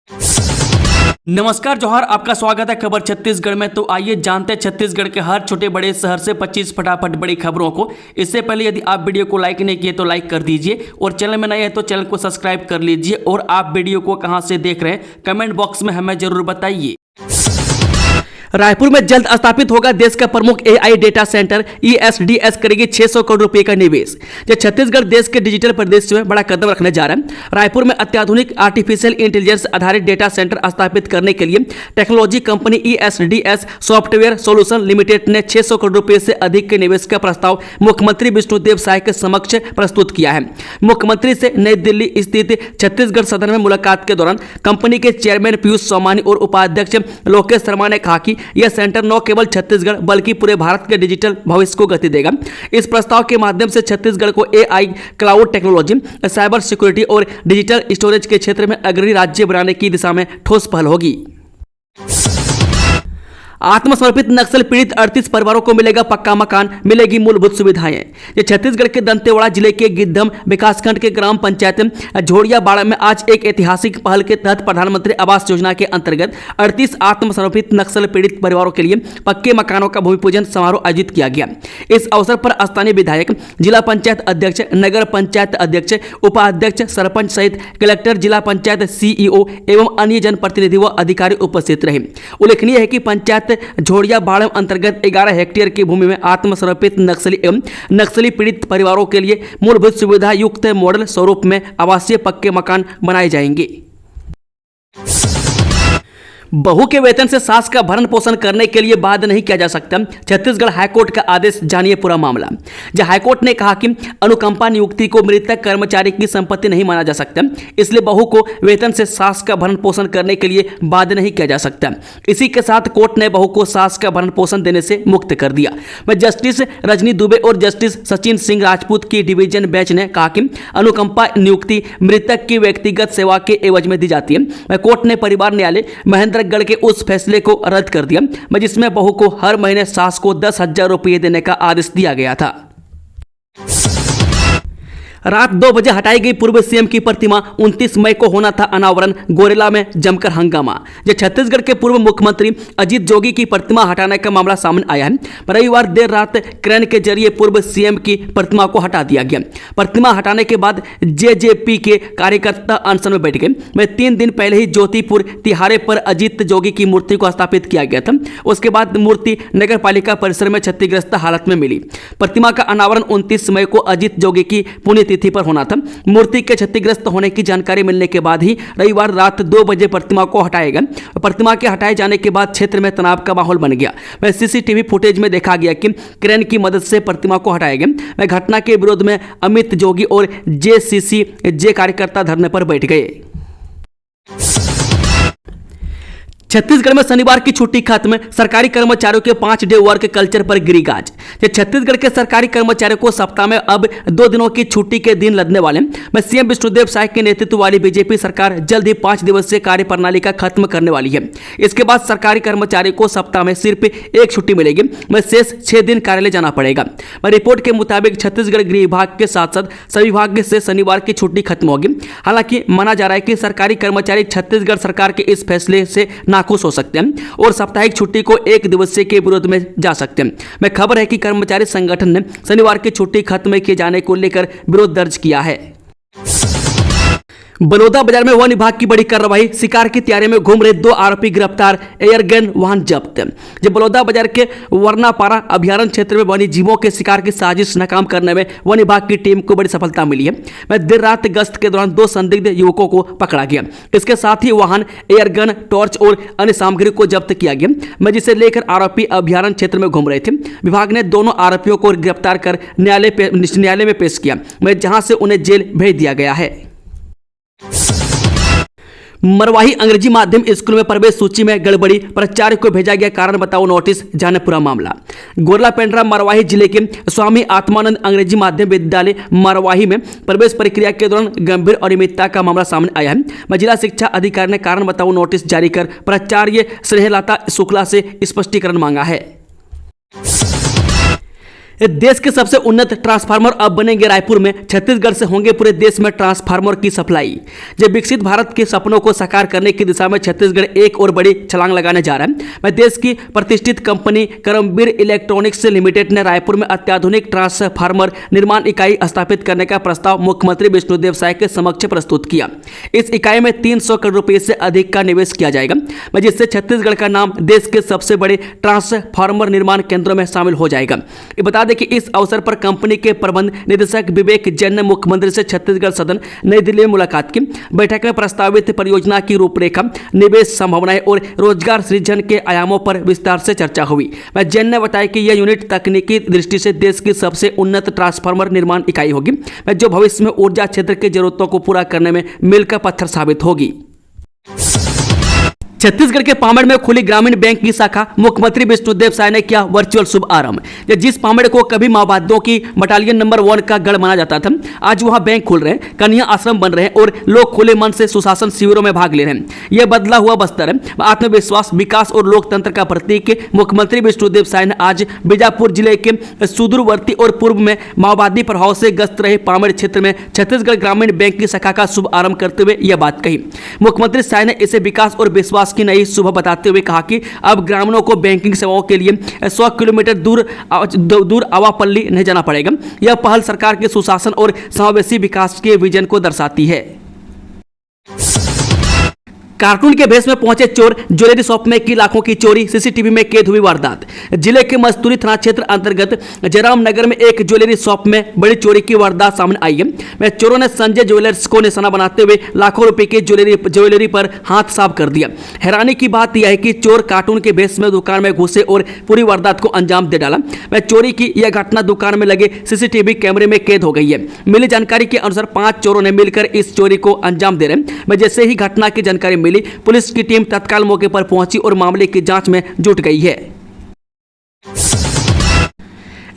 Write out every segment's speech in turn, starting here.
नमस्कार जोहार, आपका स्वागत है खबर छत्तीसगढ़ में। तो आइए जानते हैं छत्तीसगढ़ के हर छोटे बड़े शहर से 25 फटाफट बड़ी खबरों को। इससे पहले यदि आप वीडियो को लाइक नहीं किए तो लाइक कर दीजिए और चैनल में नए हैं तो चैनल को सब्सक्राइब कर लीजिए। और आप वीडियो को कहां से देख रहे हैं कमेंट बॉक्स में हमें जरूर बताइए। रायपुर में जल्द स्थापित होगा देश का प्रमुख एआई डेटा सेंटर। ईएसडीएस करेगी 600 करोड़ रुपए का निवेश। जो छत्तीसगढ़ देश के डिजिटल परिदृश्य में बड़ा कदम रखने जा रहा है। रायपुर में अत्याधुनिक आर्टिफिशियल इंटेलिजेंस आधारित डेटा सेंटर स्थापित करने के लिए technology company ESDS software solution limited ने 600 करोड़ रुपए से अधिक के निवेश का प्रस्ताव मुख्यमंत्री विष्णुदेव साय के समक्ष प्रस्तुत किया है। मुख्यमंत्री से नई दिल्ली स्थित छत्तीसगढ़ सदन में मुलाकात के दौरान कंपनी के चेयरमैन पीयूष सोमानी और उपाध्यक्ष लोकेश शर्मा ने कहा कि यह सेंटर न केवल छत्तीसगढ़ बल्कि पूरे भारत के डिजिटल भविष्य को गति देगा। इस प्रस्ताव के माध्यम से छत्तीसगढ़ को AI, cloud technology, cyber security और डिजिटल स्टोरेज के क्षेत्र में अग्रणी राज्य बनाने की दिशा में ठोस पहल होगी। आत्मसमर्पित नक्सल पीड़ित 38 परिवारों को मिलेगा पक्का मकान, मिलेगी मूलभूत सुविधाएं। ये छत्तीसगढ़ के दंतेवाड़ा जिले के गिद्धम विकासखंड के ग्राम पंचायत झोड़ियाबाड़ा में आज एक ऐतिहासिक पहल के तहत प्रधानमंत्री आवास योजना के अंतर्गत 38 आत्मसमर्पित नक्सल पीड़ित परिवारों के लिए पक्के मकानों का भूमि पूजन समारोह आयोजित किया गया। इस अवसर पर स्थानीय विधायक, जिला पंचायत अध्यक्ष, नगर पंचायत अध्यक्ष, उपाध्यक्ष, सरपंच सहित कलेक्टर, जिला पंचायत सीईओ एवं अन्य जनप्रतिनिधि व अधिकारी उपस्थित रहे। उल्लेखनीय है कि पंचायत झोड़ियाबाड़ा अंतर्गत 11 हेक्टेयर की भूमि में आत्मसमर्पित नक्सली एवं नक्सली पीड़ित परिवारों के लिए मूलभूत सुविधा युक्त मॉडल स्वरूप में आवासीय पक्के मकान बनाए जाएंगे। बहू के वेतन से सास का भरण पोषण करने के लिए बाध्य नहीं किया जा सकता। छत्तीसगढ़ हाईकोर्ट का आदेश, जानिए पूरा मामला। जहां हाईकोर्ट ने कहा कि अनुकंपा नियुक्ति को मृतक कर्मचारी की संपत्ति नहीं माना जा सकता, इसलिए बहू को वेतन से सास का भरण पोषण करने के लिए बाध्य नहीं किया जा सकता। इसी के साथ कोर्ट ने बहू को सास का भरण पोषण देने से मुक्त कर दिया। मैं जस्टिस रजनी दुबे और जस्टिस सचिन सिंह राजपूत की डिवीजन बेंच ने कहा कि अनुकंपा नियुक्ति मृतक की व्यक्तिगत सेवा के एवज में दी जाती है। कोर्ट ने परिवार न्यायालय महेंद्रगढ़ के उस फैसले को रद्द कर दिया जिसमें बहू को हर महीने सास को 10,000 रुपये देने का आदेश दिया गया था। रात 2 बजे हटाई गई पूर्व सीएम की प्रतिमा, 29 मई को होना था अनावरण। गोरेला में जमकर हंगामा। जब छत्तीसगढ़ के पूर्व मुख्यमंत्री अजीत जोगी की प्रतिमा हटाने का मामला सामने आया है। रविवार देर रात क्रेन के जरिए पूर्व सीएम की प्रतिमा को हटा दिया गया। प्रतिमा हटाने के बाद जेजेपी के कार्यकर्ता अनशन में बैठ गए। मैं 3 दिन पहले ही ज्योतिपुर तिहारे पर अजीत जोगी की मूर्ति को स्थापित किया गया था। उसके बाद मूर्ति नगर पालिका परिसर में क्षतिग्रस्त हालत में मिली। प्रतिमा का अनावरण 29 मई को अजीत जोगी की पुण्यतिथि पर होना था। मूर्ति के क्षतिग्रस्त होने की जानकारी मिलने के बाद ही रविवार रात 2 बजे प्रतिमा को हटाया गया। प्रतिमा के हटाए जाने के बाद क्षेत्र में तनाव का माहौल बन गया। वह सीसीटीवी फुटेज में देखा गया कि क्रेन की मदद से प्रतिमा को हटाया गया। वह घटना के विरोध में अमित जोगी और जेसीसी कार्यकर्ता धरने पर बैठ गए। छत्तीसगढ़ में शनिवार की छुट्टी खत्म। सरकारी कर्मचारियों के 5 डे वर्क कल्चर पर गिरी गाज। छत्तीसगढ़ के सरकारी कर्मचारियों को सप्ताह में अब 2 दिनों की छुट्टी के दिन लदने वाले में सीएम विष्णुदेव साय के नेतृत्व वाली बीजेपी सरकार जल्द ही 5 दिवसीय कार्य प्रणाली का खत्म करने वाली है। इसके बाद सरकारी कर्मचारियों को सप्ताह में सिर्फ 1 छुट्टी मिलेगी। वह शेष 6 दिन कार्यालय जाना पड़ेगा। रिपोर्ट के मुताबिक छत्तीसगढ़ गृह विभाग के साथ साथ सभी विभाग से शनिवार की छुट्टी खत्म होगी। हालांकि माना जा रहा है कि सरकारी कर्मचारी छत्तीसगढ़ सरकार के इस फैसले से नाखुश हो सकते हैं और साप्ताहिक छुट्टी को 1 दिवसीय के विरोध में जा सकते हैं। मैं खबर है कि कर्मचारी संगठन ने शनिवार की छुट्टी खत्म किए जाने को लेकर विरोध दर्ज किया है। बलौदा बाजार में वन विभाग की बड़ी कार्रवाई। शिकार की तैयारी में घूम रहे 2 आरोपी गिरफ्तार, एयरगन वाहन जब्त। जब बलौदा बाजार के वर्नापारा अभ्यारण्य क्षेत्र में वन्य जीवों के शिकार की साजिश नाकाम करने में वन विभाग की टीम को बड़ी सफलता मिली है। मैं देर रात गश्त के दौरान 2 संदिग्ध युवकों को पकड़ा गया। इसके साथ ही वाहन, एयरगन, टॉर्च और अन्य सामग्री को जब्त किया गया, मैं जिसे लेकर आरोपी अभ्यारण्य क्षेत्र में घूम रहे थे। विभाग ने दोनों आरोपियों को गिरफ्तार कर न्यायालय में पेश किया, मैं जहां से उन्हें जेल भेज दिया गया है। मरवाही अंग्रेजी माध्यम स्कूल में प्रवेश सूची में गड़बड़ी, प्राचार्य को भेजा गया कारण बताओ नोटिस, जाने पूरा मामला। गोरला पेंड्रा मरवाही जिले के स्वामी आत्मानंद अंग्रेजी माध्यम विद्यालय मरवाही में प्रवेश प्रक्रिया के दौरान गंभीर अनियमितता का मामला सामने आया है। जिला शिक्षा अधिकारी ने कारण बताओ नोटिस जारी कर प्राचार्य स्नेहलता शुक्ला से स्पष्टीकरण मांगा है। देश के सबसे उन्नत ट्रांसफार्मर अब बनेंगे रायपुर में। छत्तीसगढ़ से होंगे पूरे देश में ट्रांसफार्मर की सप्लाई। जब विकसित भारत के सपनों को साकार करने की दिशा में छत्तीसगढ़ एक और बड़ी छलांग लगाने जा रहा है। मैं देश की प्रतिष्ठित कंपनी करमबीर इलेक्ट्रॉनिक्स लिमिटेड ने रायपुर में अत्याधुनिक ट्रांसफार्मर निर्माण इकाई स्थापित करने का प्रस्ताव मुख्यमंत्री विष्णुदेव साय के समक्ष प्रस्तुत किया। इस इकाई में 300 करोड़ रुपए से अधिक का निवेश किया जाएगा, जिससे छत्तीसगढ़ का नाम देश के सबसे बड़े ट्रांसफार्मर निर्माण केंद्रों में शामिल हो जाएगा। बता दें कि इस अवसर पर कंपनी के प्रबंध निदेशक विवेक जैन ने मुख्यमंत्री से छत्तीसगढ़ सदन नई दिल्ली में मुलाकात की। बैठक में प्रस्तावित परियोजना की रूपरेखा, निवेश संभावनाएं और रोजगार सृजन के आयामों पर विस्तार से चर्चा हुई। जैन ने बताया कि यह यूनिट तकनीकी दृष्टि से देश की सबसे उन्नत ट्रांसफार्मर निर्माण इकाई होगी, जो भविष्य में ऊर्जा क्षेत्र की जरूरतों को पूरा करने में मील का पत्थर साबित होगी। छत्तीसगढ़ के पामेड़ में खुली ग्रामीण बैंक की शाखा, मुख्यमंत्री विष्णुदेव साय ने किया वर्चुअल शुभारंभ। जिस पामेड़ को कभी माओवादियों की बटालियन नंबर 1 का गढ़ माना जाता था, आज वहां बैंक खुल रहे हैं, कन्या आश्रम बन रहे हैं और लोग खुले मन से सुशासन शिविरों में भाग ले रहे हैं। यह बदला हुआ बस्तर है, आत्मविश्वास, विकास और लोकतंत्र का प्रतीक। मुख्यमंत्री विष्णुदेव साय ने आज बीजापुर जिले के सुदूरवर्ती और पूर्व में माओवादी प्रभाव से ग्रस्त रहे पामेड़ क्षेत्र में छत्तीसगढ़ ग्रामीण बैंक की शाखा का शुभारंभ करते हुए यह बात कही। मुख्यमंत्री साय ने इसे विकास और विश्वास की नई सुबह बताते हुए कहा कि अब ग्रामीणों को बैंकिंग सेवाओं के लिए 100 किलोमीटर दूर आवापल्ली नहीं जाना पड़ेगा। यह पहल सरकार के सुशासन और समावेशी विकास के विजन को दर्शाती है। कार्टून के भेष में पहुंचे चोर, ज्वेलरी शॉप में की लाखों की चोरी, सीसीटीवी में कैद हुई वारदात। जिले के मस्तूरी थाना क्षेत्र अंतर्गत जयराम नगर में एक ज्वेलरी शॉप में बड़ी चोरी की वारदात सामने आई है। चोरों ने संजय ज्वेलर्स को निशाना बनाते हुए लाखों रुपए की ज्वेलरी पर हाथ साफ कर दिया। हैरानी की बात यह है कि चोर कार्टून के भेष में दुकान में घुसे और पूरी वारदात को अंजाम दे डाला। चोरी की यह घटना दुकान में लगे सीसीटीवी कैमरे में कैद हो गई है। मिली जानकारी के अनुसार 5 चोरों ने मिलकर इस चोरी को अंजाम दे रहे हैं। जैसे ही घटना की जानकारी पुलिस की टीम तत्काल मौके पर पहुंची और मामले की जांच में जुट गई है।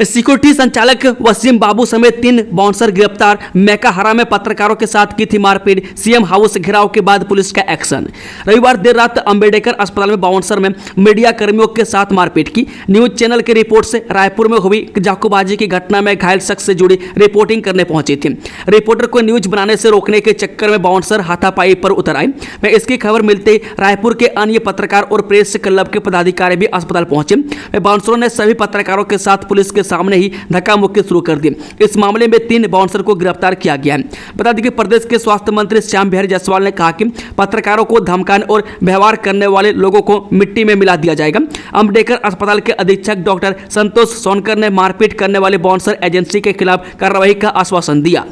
सिक्योरिटी संचालक वसीम बाबू समेत 3 बाउंसर गिरफ्तार। मैकाहारा में पत्रकारों के साथ की थी मारपीट, सीएम हाउस घेराव के बाद पुलिस का एक्शन। रविवार देर रात अंबेडकर अस्पताल में बाउंसर में मीडिया कर्मियों के साथ मारपीट की। न्यूज चैनल की रिपोर्ट से रायपुर में हुई चाकूबाजी की घटना में घायल शख्स से जुड़ी रिपोर्टिंग करने पहुंची थी। रिपोर्टर को न्यूज बनाने से रोकने के चक्कर में बाउंसर हाथापाई पर उतर आए। इसकी खबर मिलते ही रायपुर के अन्य पत्रकार और प्रेस क्लब के पदाधिकारी भी अस्पताल पहुंचे। बाउंसरों ने सभी पत्रकारों के साथ पुलिस के सामने ही धक्का मुक्की शुरू कर दी। इस मामले में 3 बाउंसर को गिरफ्तार किया गया है। बता दें कि प्रदेश के स्वास्थ्य मंत्री श्याम बिहारी जायसवाल ने कहा कि पत्रकारों को धमकाने और व्यवहार करने वाले लोगों को मिट्टी में मिला दिया जाएगा। अंबेडकर अस्पताल के अधीक्षक डॉक्टर संतोष सोनकर ने मारपीट करने वाले बाउंसर एजेंसी के खिलाफ कार्रवाई का आश्वासन दिया।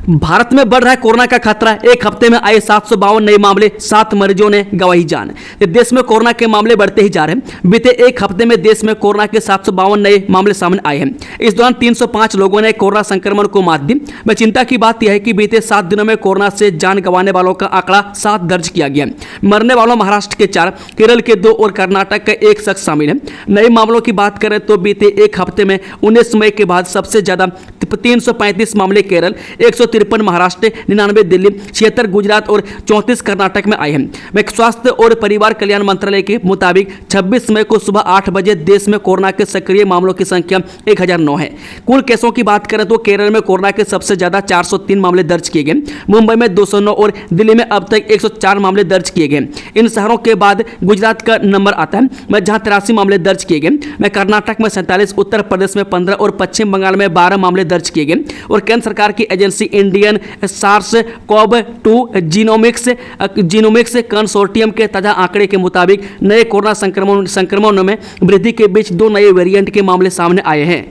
भारत में बढ़ रहा है कोरोना का खतरा। एक हफ्ते में आए 752 नए मामले, 7 मरीजों ने गंवाई जान। देश में कोरोना के मामले बढ़ते ही जा रहे हैं। बीते एक हफ्ते में देश में कोरोना के 752 नए मामले सामने आए हैं। इस दौरान 305 लोगों ने कोरोना संक्रमण को मात दी। चिंता की बात यह है कि बीते 7 दिनों में कोरोना से जान गंवाने वालों का आंकड़ा 7 दर्ज किया गया। मरने वालों महाराष्ट्र के 4, केरल के 2 और कर्नाटक का 1 शख्स शामिल है। नए मामलों की बात करें तो बीते एक हफ्ते में 19 मई के बाद सबसे ज्यादा 335 मामले केरल, 153 महाराष्ट्र, 99 दिल्ली, 76 गुजरात और 34 कर्नाटक में आए हैं। स्वास्थ्य और परिवार कल्याण मंत्रालय के मुताबिक 26 मई को सुबह 8 बजे देश में कोरोना के सक्रिय मामलों की संख्या 1009 है। कुल केसों की बात करें तो केरल में कोरोना के सबसे ज्यादा 403 मामले दर्ज किए गए, मुंबई में 209 और दिल्ली में अब तक 104 मामले दर्ज किए गए। इन शहरों के बाद गुजरात का नंबर आता है, जहां 83 मामले दर्ज किए गए। कर्नाटक में 47, उत्तर प्रदेश में 15 और पश्चिम बंगाल में 12 मामले दर्ज किए गए। और केंद्र सरकार की agency Indian SARS-CoV-2 genomics consortium के ताजा आंकड़े के मुताबिक नए कोरोना संक्रमणों में वृद्धि के बीच 2 नए वेरिएंट के मामले सामने आए हैं।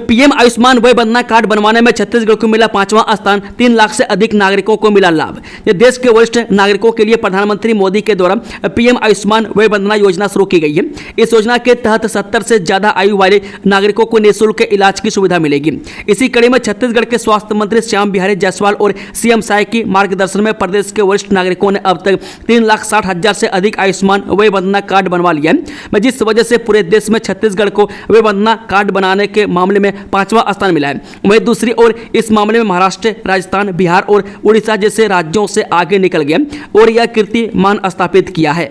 पीएम आयुष्मान वय वंदना कार्ड बनवाने में छत्तीसगढ़ को मिला 5वां स्थान। 3 लाख से अधिक नागरिकों को मिला लाभ। देश के वरिष्ठ नागरिकों के लिए प्रधानमंत्री मोदी के द्वारा पीएम आयुष्मान वय वंदना योजना शुरू की गई है। इस योजना के तहत 70 से ज्यादा आयु वाले नागरिकों को निःशुल्क इलाज की सुविधा मिलेगी। इसी कड़ी में छत्तीसगढ़ के स्वास्थ्य मंत्री श्याम बिहारी जायसवाल और सीएम साय की मार्गदर्शन में प्रदेश के वरिष्ठ नागरिकों ने अब तक 3,60,000 से अधिक आयुष्मान वय वंदना कार्ड बनवा लिया है, जिस वजह से पूरे देश में छत्तीसगढ़ को वय वंदना कार्ड बनाने के मामले में 5वां स्थान मिला है। वहीं दूसरी ओर इस मामले में महाराष्ट्र, राजस्थान, बिहार और उड़ीसा जैसे राज्यों से आगे निकल गया और यह कीर्तिमान स्थापित किया है।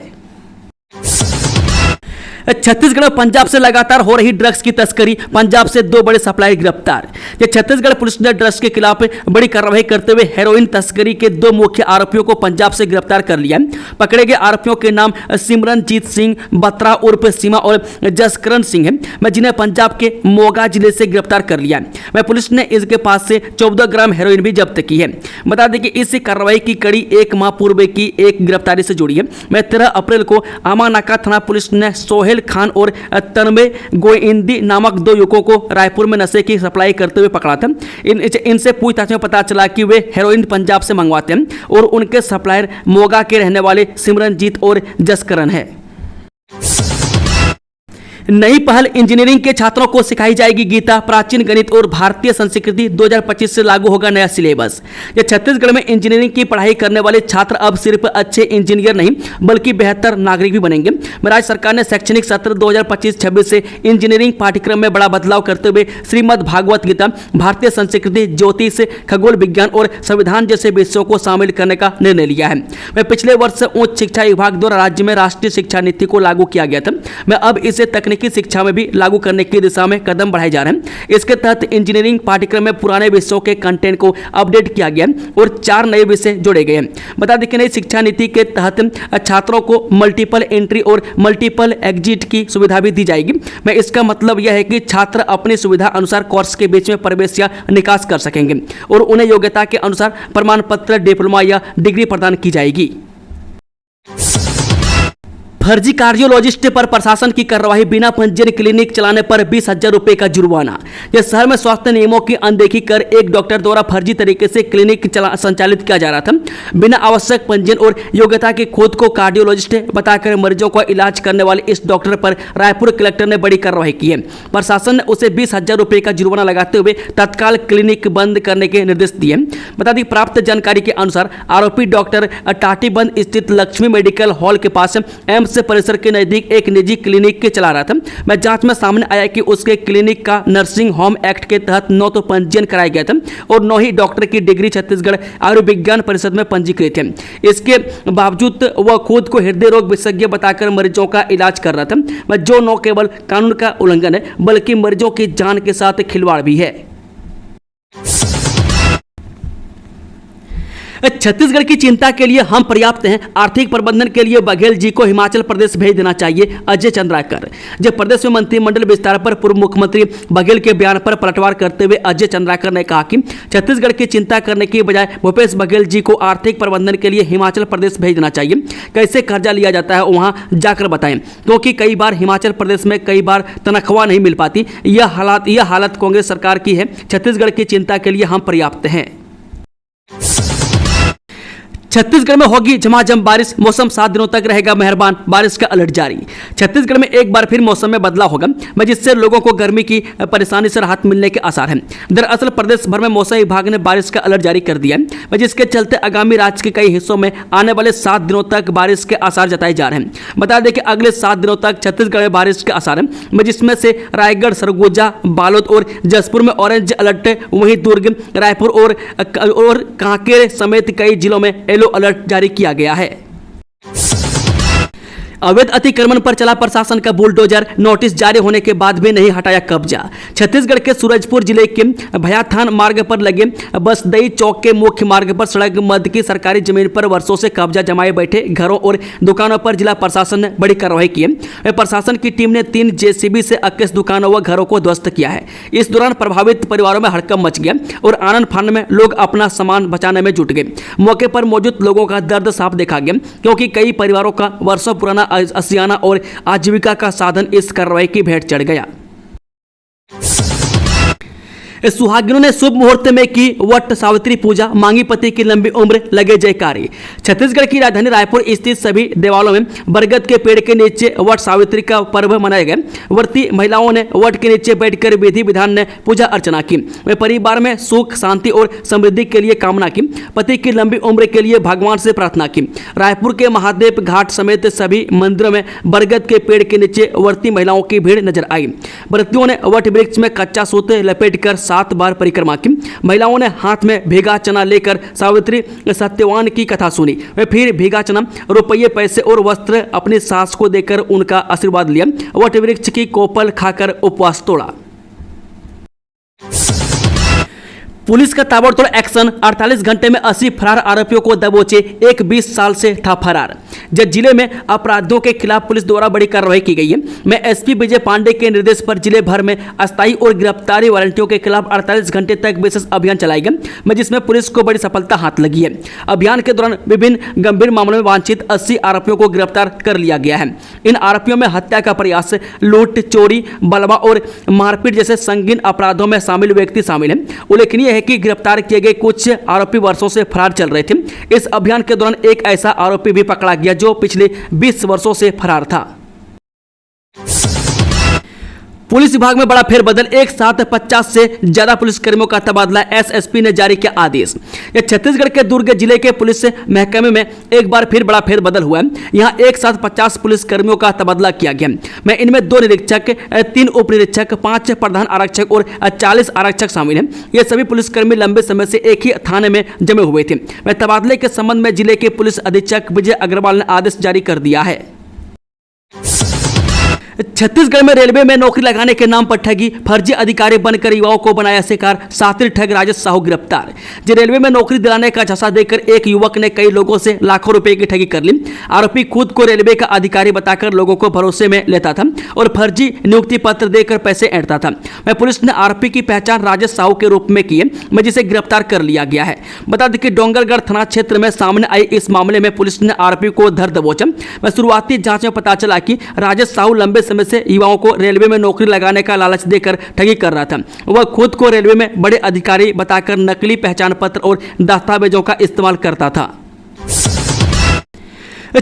छत्तीसगढ़ में पंजाब से लगातार हो रही ड्रग्स की तस्करी, पंजाब से 2 बड़े सप्लाई गिरफ्तार। छत्तीसगढ़ पुलिस ने ड्रग्स के खिलाफ बड़ी कार्रवाई करते हुए हेरोइन तस्करी के 2 मुख्य आरोपियों को पंजाब से गिरफ्तार कर लिया। पकड़े गए आरोपियों के नाम सिमरनजीत सिंह बत्रा उर्फ सीमा और जसकरण सिंह है, जिन्हें पंजाब के मोगा जिले से गिरफ्तार कर लिया। पुलिस ने इसके पास से 14 ग्राम हेरोइन भी जब्त की है। बता दें कि इस कार्रवाई की कड़ी 1 माह पूर्व की एक गिरफ्तारी से जुड़ी है। 13 अप्रैल को आमानाका थाना पुलिस ने सोहेल खान और तनमे गोइंदी नामक 2 युवकों को रायपुर में नशे की सप्लाई करते हुए पकड़ा था। इनसे पूछताछ में पता चला कि वे हेरोइन पंजाब से मंगवाते हैं और उनके सप्लायर मोगा के रहने वाले सिमरनजीत और जसकरण है। नई पहल, इंजीनियरिंग के छात्रों को सिखाई जाएगी गीता, प्राचीन गणित और भारतीय संस्कृति। 2025 से लागू होगा नया सिलेबस। छत्तीसगढ़ में इंजीनियरिंग की पढ़ाई करने वाले छात्र अब सिर्फ अच्छे इंजीनियर नहीं बल्कि बेहतर नागरिक भी बनेंगे। राज्य सरकार ने शैक्षणिक सत्र 2025-26 से इंजीनियरिंग पाठ्यक्रम में बड़ा बदलाव करते हुए श्रीमद् भागवत गीता, भारतीय संस्कृति, ज्योतिष, खगोल विज्ञान और संविधान जैसे विषयों को शामिल करने का निर्णय लिया है। पिछले वर्ष उच्च शिक्षा विभाग द्वारा राज्य में राष्ट्रीय शिक्षा नीति को लागू किया गया था। अब इसे की शिक्षा में भी लागू करने की दिशा में कदम बढ़ाए जा रहे हैं। इसके तहत इंजीनियरिंग पाठ्यक्रम में पुराने विषयों के कंटेंट को अपडेट किया गया और 4 नए विषय जोड़े गए हैं। बता दें कि नई शिक्षा नीति के तहत छात्रों को मल्टीपल एंट्री और मल्टीपल एग्जिट की सुविधा भी दी जाएगी। इसका मतलब यह है कि छात्र अपनी सुविधा अनुसार कोर्स के बीच में प्रवेश या निकास कर सकेंगे और उन्हें योग्यता के अनुसार प्रमाण पत्र, डिप्लोमा या डिग्री प्रदान की जाएगी। फर्जी कार्डियोलॉजिस्ट पर प्रशासन की कार्रवाई, बिना पंजीयन क्लिनिक चलाने पर 20,000 रुपए का जुर्माना। शहर में स्वास्थ्य नियमों की अनदेखी कर एक डॉक्टर द्वारा फर्जी तरीके से क्लिनिक संचालित किया जा रहा था। बिना आवश्यक पंजीयन और योग्यता के खुद को कार्डियोलॉजिस्ट बताकर मरीजों का इलाज करने वाले इस डॉक्टर पर रायपुर कलेक्टर ने बड़ी कार्रवाई की है। प्रशासन ने उसे 20,000 रुपए का जुर्माना लगाते हुए तत्काल क्लिनिक बंद करने के निर्देश दिए। बता दी प्राप्त जानकारी के अनुसार आरोपी डॉक्टर टाटीबंद स्थित लक्ष्मी मेडिकल हॉल के पास एम्स परिसर के नजदीक एक निजी क्लिनिक के चला रहा था। जांच में सामने आया कि उसके क्लिनिक का नर्सिंग होम एक्ट के तहत 9 तो पंजीयन कराया गया था और 9 ही डॉक्टर की डिग्री छत्तीसगढ़ आयुर्विज्ञान परिषद में पंजीकृत है। इसके बावजूद वह खुद को हृदय रोग विशेषज्ञ बताकर मरीजों का इलाज कर रहा था, जो न केवल कानून का उल्लंघन है बल्कि मरीजों की जान के साथ खिलवाड़ भी है। छत्तीसगढ़ की चिंता के लिए हम पर्याप्त हैं, आर्थिक प्रबंधन के लिए बघेल जी को हिमाचल प्रदेश भेज देना चाहिए, अजय चंद्राकर। जब प्रदेश में मंत्रिमंडल विस्तार पर पूर्व मुख्यमंत्री बघेल के बयान पर पलटवार करते हुए अजय चंद्राकर ने कहा कि छत्तीसगढ़ की चिंता करने की बजाय भूपेश बघेल जी को आर्थिक प्रबंधन के लिए हिमाचल प्रदेश भेज देना चाहिए। कैसे कर्जा लिया जाता है वहां जाकर बताएं, क्योंकि कई बार हिमाचल प्रदेश में कई बार तनख्वाह नहीं मिल पाती। यह हालत कांग्रेस सरकार की है। छत्तीसगढ़ की चिंता के लिए हम पर्याप्त हैं। छत्तीसगढ़ में होगी झमाझम बारिश, मौसम 7 दिनों तक रहेगा मेहरबान, बारिश का अलर्ट जारी। छत्तीसगढ़ में एक बार फिर मौसम में बदलाव होगा, जिससे लोगों को गर्मी की परेशानी से राहत मिलने के आसार हैं। दरअसल प्रदेश भर में मौसम विभाग ने बारिश का अलर्ट जारी कर दिया है, जिसके चलते आगामी राज्य के कई हिस्सों में आने वाले 7 दिनों तक बारिश के आसार जताए जा रहे हैं। बता दें कि अगले 7 दिनों तक छत्तीसगढ़ में बारिश के आसार हैं, जिसमें से रायगढ़, सरगुजा, बालोद और जसपुर में ऑरेंज अलर्ट है। वहीं दुर्ग, रायपुर और कांकेर समेत कई जिलों में येलो अलर्ट जारी किया गया है। अवैध अतिक्रमण पर चला प्रशासन का बुलडोजर, नोटिस जारी होने के बाद भी नहीं हटाया कब्जा। छत्तीसगढ़ के सूरजपुर जिले के भयाथान मार्ग पर लगे बसदई चौक के मुख्य मार्ग पर सड़क मध्य की सरकारी जमीन पर वर्षों से कब्जा जमाए बैठे घरों और दुकानों पर जिला प्रशासन ने बड़ी कार्रवाई की है। प्रशासन की टीम ने 3 जेसीबी से 21 दुकानों व घरों को ध्वस्त किया है। इस दौरान प्रभावित परिवारों में हड़कंप मच गया और आनंद फानंद में लोग अपना सामान बचाने में जुट गए। मौके पर मौजूद लोगों का दर्द साफ देखा गया, क्योंकि कई परिवारों का वर्षों पुराना आसियाना और आजीविका का साधन इस कार्रवाई की भेंट चढ़ गया। सुहागिनों ने शुभ मुहूर्त में की वट सावित्री पूजा, मांगी पति की लंबी उम्र, लगे जयकारी। छत्तीसगढ़ की राजधानी रायपुर स्थित सभी देवालयों में बरगद के पेड़ के नीचे वट सावित्री का पर्व मनाया गया। व्रती महिलाओं ने वट के नीचे बैठकर विधि विधान ने पूजा अर्चना की। वे परिवार में सुख, शांति और समृद्धि के लिए कामना की, पति की लंबी उम्र के लिए भगवान से प्रार्थना की। रायपुर के महादेव घाट समेत सभी मंदिरों में बरगद के पेड़ के नीचे व्रती महिलाओं की भीड़ नजर आई। व्रतियों ने वट वृक्ष में कच्चा सूत लपेटकर 7 बार परिक्रमा की। महिलाओं ने हाथ में भीगा चना लेकर सावित्री सत्यवान की कथा सुनी। वे फिर भीगा चना, रुपये, पैसे और वस्त्र अपनी सास को देकर उनका आशीर्वाद लिया। वट वृक्ष की कोपल खाकर उपवास तोड़ा। पुलिस का ताबड़तोड़ एक्शन, 48 घंटे में 80 फरार आरोपियों को दबोचे। एक 20 साल से था फरार। जब जिले में अपराधियों के खिलाफ पुलिस द्वारा बड़ी कार्रवाई की गई है। मैं एसपी विजय पांडे के निर्देश पर जिले भर में अस्थायी और गिरफ्तारी वारंटियों के खिलाफ 48 घंटे तक विशेष अभियान चलाया गया, जिसमें पुलिस को बड़ी सफलता हाथ लगी है। अभियान के दौरान विभिन्न गंभीर मामलों में वांछित 80 आरोपियों को गिरफ्तार कर लिया गया है। इन आरोपियों में हत्या का प्रयास, लूट, चोरी, बलवा और मारपीट जैसे संगीन अपराधों में शामिल व्यक्ति शामिल हैं। उल्लेखनीय है कि गिरफ्तार किए गए कुछ आरोपी वर्षों से फरार चल रहे थे। इस अभियान के दौरान एक ऐसा आरोपी भी पकड़ा गया जो पिछले 20 वर्षों से फरार था। पुलिस विभाग में बड़ा फेरबदल, एक साथ 50 से ज्यादा पुलिसकर्मियों का तबादला, एसएसपी ने जारी किया आदेश। यह छत्तीसगढ़ के दुर्ग जिले के पुलिस महकमे में एक बार फिर बड़ा फेरबदल हुआ है। यहां एक साथ 50 पुलिसकर्मियों का तबादला किया गया मैं इनमें 2 निरीक्षक, 3 उप निरीक्षक, 5 प्रधान आरक्षक और 40 आरक्षक शामिल हैं। ये सभी पुलिसकर्मी लंबे समय से एक ही थाने में जमे हुए थे। तबादले के संबंध में जिले के पुलिस अधीक्षक विजय अग्रवाल ने आदेश जारी कर दिया है। छत्तीसगढ़ में रेलवे में नौकरी लगाने के नाम पर ठगी, फर्जी अधिकारी बनकर युवाओं को बनाया शिकार, शातिर ठग राजेश साहू गिरफ्तार। रेलवे में नौकरी दिलाने का झांसा देकर एक युवक ने कई लोगों से लाखों रुपए की ठगी कर ली। आरोपी खुद को रेलवे का अधिकारी बताकर लोगों को भरोसे में लेता था और फर्जी नियुक्ति पत्र देकर पैसे ऐंठता था। पुलिस ने आरोपी की पहचान राजेश साहू के रूप में की है, जिसे गिरफ्तार कर लिया गया है। बता दें कि डोंगरगढ़ थाना क्षेत्र में सामने आई इस मामले में पुलिस ने आरोपी को धर दबोचा। शुरुआती जांच में पता चला कि राजेश साहू लंबे समय से युवाओं को रेलवे में नौकरी लगाने का लालच देकर ठगी कर रहा था। वह खुद को रेलवे में बड़े अधिकारी बताकर नकली पहचान पत्र और दस्तावेजों का इस्तेमाल करता था।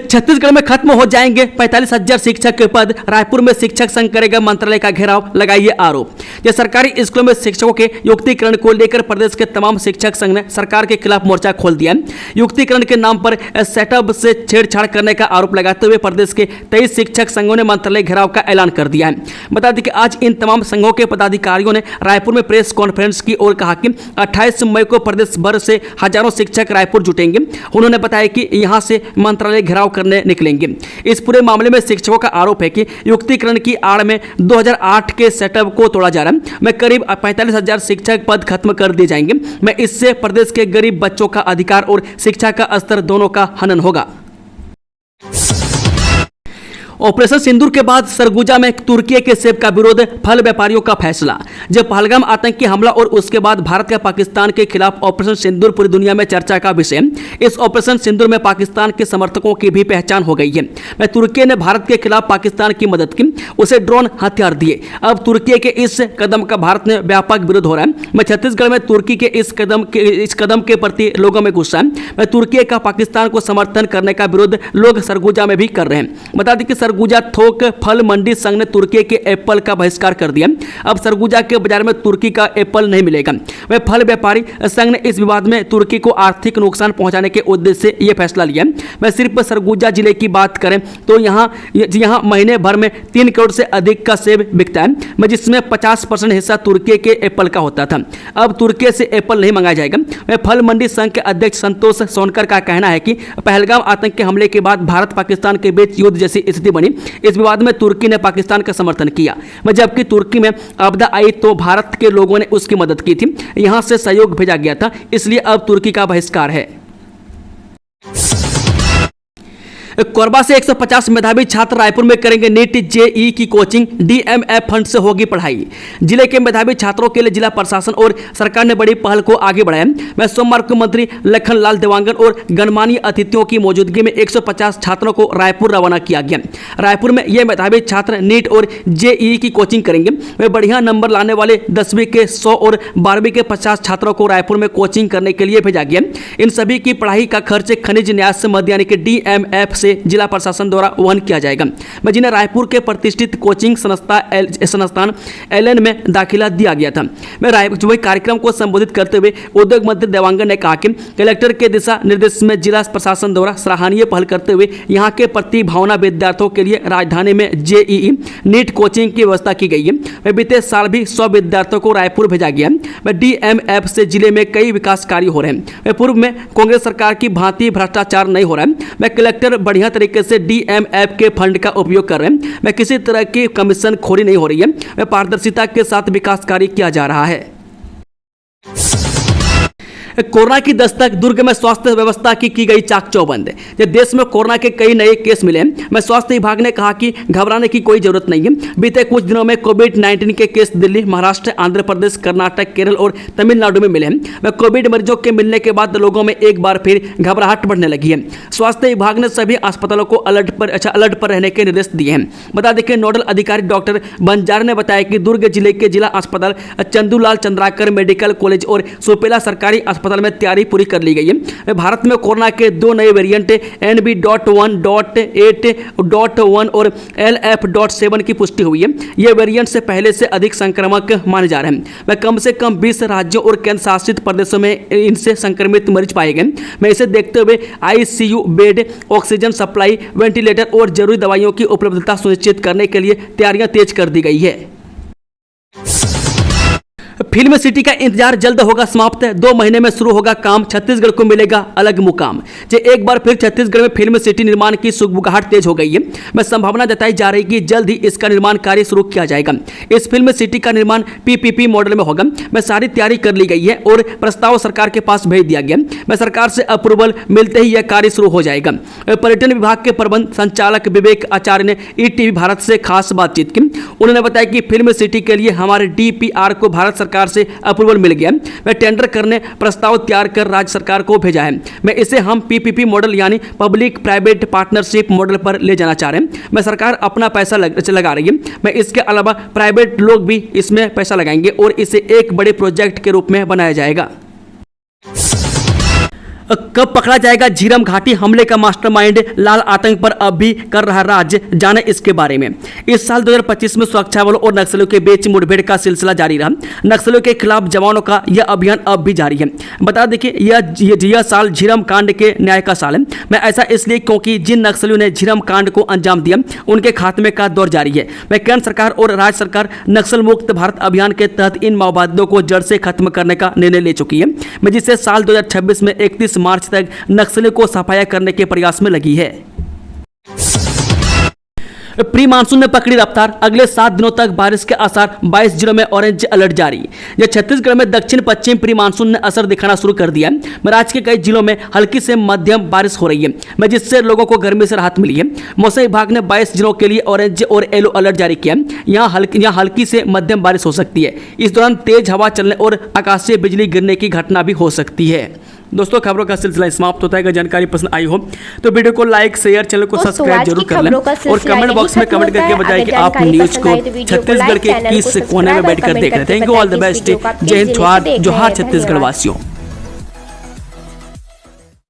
छत्तीसगढ़ में खत्म हो जाएंगे 45,000 शिक्षक के पद, रायपुर में शिक्षक संघ करेगा मंत्रालय का घेराव, लगाइए आरोप। यह सरकारी स्कूलों में शिक्षकों के युक्तिकरण को लेकर प्रदेश के तमाम शिक्षक संघ ने सरकार के खिलाफ मोर्चा खोल दिया है। युक्तिकरण के नाम पर सेटअप से छेड़छाड़ करने का आरोप लगाते हुए प्रदेश के 23 शिक्षक संघों ने मंत्रालय घेराव का ऐलान कर दिया है। बता दें कि आज इन तमाम संघों के पदाधिकारियों ने रायपुर में प्रेस कॉन्फ्रेंस की और कहा कि 28 मई को प्रदेश भर से हजारों शिक्षक रायपुर जुटेंगे। उन्होंने बताया कि यहां से मंत्रालय घेराव करने निकलेंगे। इस पूरे मामले में शिक्षकों का आरोप है कि युक्तिकरण की आड़ में 2008 के सेटअप को तोड़ा जा रहा है। मैं करीब 45,000 शिक्षक पद खत्म कर दिए जाएंगे। मैं इससे प्रदेश के गरीब बच्चों का अधिकार और शिक्षा का स्तर दोनों का हनन होगा। ऑपरेशन सिंदूर के बाद सरगुजा में तुर्की के सेब का विरोध, फल व्यापारियों का फैसला। जब पहलगाम आतंकी हमला और उसके बाद भारत का पाकिस्तान के खिलाफ ऑपरेशन सिंदूर पूरी दुनिया में चर्चा का विषय। इस ऑपरेशन सिंदूर में पाकिस्तान के समर्थकों की भी पहचान हो गई है। तुर्की ने भारत के खिलाफ पाकिस्तान की मदद की, उसे ड्रोन हथियार दिए। अब तुर्की के इस कदम का भारत में व्यापक विरोध हो रहा है। छत्तीसगढ़ में तुर्की के इस कदम के प्रति लोगों में गुस्सा है। तुर्की का पाकिस्तान को समर्थन करने का विरोध लोग सरगुजा में भी कर रहे हैं। बता दें कि सरगुजा थोक फल मंडी संघ ने तुर्की के एप्पल का बहिष्कार कर दिया। अब सरगुजा के बाजार में तुर्की का एप्पल नहीं मिलेगा। वह फल व्यापारी संघ ने इस विवाद में तुर्की को आर्थिक नुकसान पहुंचाने के उद्देश्य से यह फैसला लिया। मैं सिर्फ सरगुजा जिले की बात करें तो यहाँ महीने भर में 3 करोड़ से अधिक का सेब बिकता है, जिसमें 50% हिस्सा तुर्की के एप्पल का होता था। अब तुर्की से एप्पल नहीं मंगाया जाएगा। वह फल मंडी संघ के अध्यक्ष संतोष सोनकर का कहना है कि पहलगाम आतंकी हमले के बाद भारत पाकिस्तान के बीच युद्ध जैसी स्थिति बनी। इस विवाद में तुर्की ने पाकिस्तान का समर्थन किया, जबकि तुर्की में आपदा आई तो भारत के लोगों ने उसकी मदद की थी। यहां से सहयोग भेजा गया था, इसलिए अब तुर्की का बहिष्कार है। कोरबा से 150 मेधावी छात्र रायपुर में करेंगे नीट जेईई की कोचिंग, डीएमएफ फंड से होगी पढ़ाई। जिले के मेधावी छात्रों के लिए जिला प्रशासन और सरकार ने बड़ी पहल को आगे बढ़ाया। मैं सोमवार को मंत्री लखनलाल देवांगन और गणमान्य अतिथियों की मौजूदगी में 150 छात्रों को रायपुर रवाना किया गया। रायपुर में ये मेधावी छात्र नीट और जेईई की कोचिंग करेंगे। वे बढ़िया नंबर लाने वाले 10वीं के 100 और 12वीं के 50 छात्रों को रायपुर में कोचिंग करने के लिए भेजा गया। इन सभी की पढ़ाई का खर्च खनिज न्यास मद यानी कि डीएमएफ से जिम्मेदारी जिला प्रशासन द्वारा वहन किया जाएगा, जिन्हें रायपुर के प्रतिष्ठित कोचिंग संस्थान एलएन में दाखिला दिया गया था। वही कार्यक्रम को संबोधित करते हुए उद्योग मंत्री देवांगन ने कहा कि कलेक्टर के दिशा निर्देश में जिला प्रशासन द्वारा सराहनीय पहल करते हुए यहां के प्रतिभावान विद्यार्थियों के लिए राजधानी में जेईई नीट कोचिंग की व्यवस्था की गई है। बीते साल भी 100 विद्यार्थियों को रायपुर भेजा गया है। डीएमएफ से जिले में कई विकास कार्य हो रहे हैं। पूर्व में कांग्रेस सरकार की भांति भ्रष्टाचार नहीं हो रहा है। कलेक्टर बढ़िया तरीके से डीएमएफ के फंड का उपयोग कर रहे हैं। किसी तरह की कमीशन खोरी नहीं हो रही है। पारदर्शिता के साथ विकास कार्य किया जा रहा है। कोरोना की दस्तक, दुर्ग में स्वास्थ्य व्यवस्था की गई चाक चौबंद। देश में कोरोना के कई नए केस मिले हैं। स्वास्थ्य विभाग ने कहा कि घबराने की कोई जरूरत नहीं है। बीते कुछ दिनों में कोविड-19 के केस दिल्ली, महाराष्ट्र, आंध्र प्रदेश, कर्नाटक, केरल और तमिलनाडु में मिले हैं। कोविड मरीजों के मिलने के बाद लोगों में एक बार फिर घबराहट बढ़ने लगी है। स्वास्थ्य विभाग ने सभी अस्पतालों को अलर्ट पर रहने के निर्देश दिए हैं। बता दें कि नोडल अधिकारी डॉक्टर बंजारे ने बताया कि दुर्ग जिले के जिला अस्पताल, चंदूलाल चंद्राकर मेडिकल कॉलेज और सुपेला सरकारी अस्पताल में तैयारी पूरी कर ली गई है। भारत में कोरोना के 2 नए वेरिएंट NB.1.8.1 और LF.7 की पुष्टि हुई है। ये वेरिएंट से पहले से अधिक संक्रामक माने जा रहे हैं। कम से कम 20 राज्यों और केंद्र शासित प्रदेशों में इनसे संक्रमित मरीज पाए गए। इसे देखते हुए ICU bed, oxygen supply, ventilator और जरूरी दवाइयों की उपलब्धता सुनिश्चित करने के लिए तैयारियां तेज कर दी गई है। फिल्म सिटी का इंतजार जल्द होगा समाप्त। 2 महीने में शुरू होगा काम, छत्तीसगढ़ को मिलेगा अलग मुकाम। एक बार फिर छत्तीसगढ़ में फिल्म सिटी निर्माण की सुगबुगाहट तेज हो गई है। संभावना जताई जा रही है कि जल्द ही इसका निर्माण कार्य शुरू किया जाएगा। इस फिल्म सिटी का निर्माण PPP मॉडल में होगा। सारी तैयारी कर ली गई है और प्रस्ताव सरकार के पास भेज दिया गया। सरकार से अप्रूवल मिलते ही यह कार्य शुरू हो जाएगा। पर्यटन विभाग के प्रबंध संचालक विवेक आचार्य ने ETV भारत से खास बातचीत की। उन्होंने बताया कि फिल्म सिटी के लिए हमारे DPR को भारत सरकार से अप्रूवल मिल गया। मैं टेंडर करने प्रस्ताव तैयार कर राज्य सरकार को भेजा है। इसे हम PPP मॉडल यानी पब्लिक प्राइवेट पार्टनरशिप मॉडल पर ले जाना चाह रहे हैं। सरकार अपना पैसा लगा रही है। इसके अलावा प्राइवेट लोग भी इसमें पैसा लगाएंगे और इसे एक बड़े प्रोजेक्ट के रूप में बनाया जाएगा। कब पकड़ा जाएगा झीरम घाटी हमले का मास्टरमाइंड? लाल आतंक पर अब भी कर रहा राज, जाने इसके बारे में। इस साल 2025 में सुरक्षा बलों और नक्सलियों के बीच मुठभेड़ का सिलसिला जारी रहा। नक्सलियों के खिलाफ जवानों का यह अभियान अब भी जारी है। बता दें कि यह साल झीरम कांड के न्याय का साल है। मैं ऐसा इसलिए क्योंकि जिन नक्सलियों ने झीरम कांड को अंजाम दिया उनके खात्मे का दौर जारी है। केंद्र सरकार और राज्य सरकार नक्सल मुक्त भारत अभियान के तहत इन माओवादियों को जड़ से खत्म करने का निर्णय ले चुकी है, जिससे साल 2026 में 31 मार्च तक नक्सलियों को सफाया करने के प्रयास में लगी है। प्री मानसून ने पकड़ी रफ्तार, अगले 7 दिनों तक बारिश के आसार, 22 जिलों में ऑरेंज अलर्ट जारी। छत्तीसगढ़ में दक्षिण पश्चिम प्री मानसून ने असर दिखाना शुरू कर दिया है। राज्य के कई जिलों में हल्की से मध्यम बारिश हो रही है, जिससे लोगों को गर्मी से राहत मिली है। मौसम विभाग ने 22 जिलों के लिए ऑरेंज और येलो अलर्ट जारी किया। यहाँ हल्की से मध्यम बारिश हो सकती है। इस दौरान तेज हवा चलने और आकाशीय बिजली गिरने की घटना भी हो सकती है। दोस्तों, खबरों का सिलसिला समाप्त होता है। अगर जानकारी पसंद आई हो तो वीडियो को लाइक, शेयर, चैनल को सब्सक्राइब जरूर कर लें और कमेंट बॉक्स में कमेंट करके बताएं कि आप न्यूज को छत्तीसगढ़ के किस कोने में बैठकर देख रहे हैं। Thank you, all the best. जय हिंद, जोहार छत्तीसगढ़ वासियों।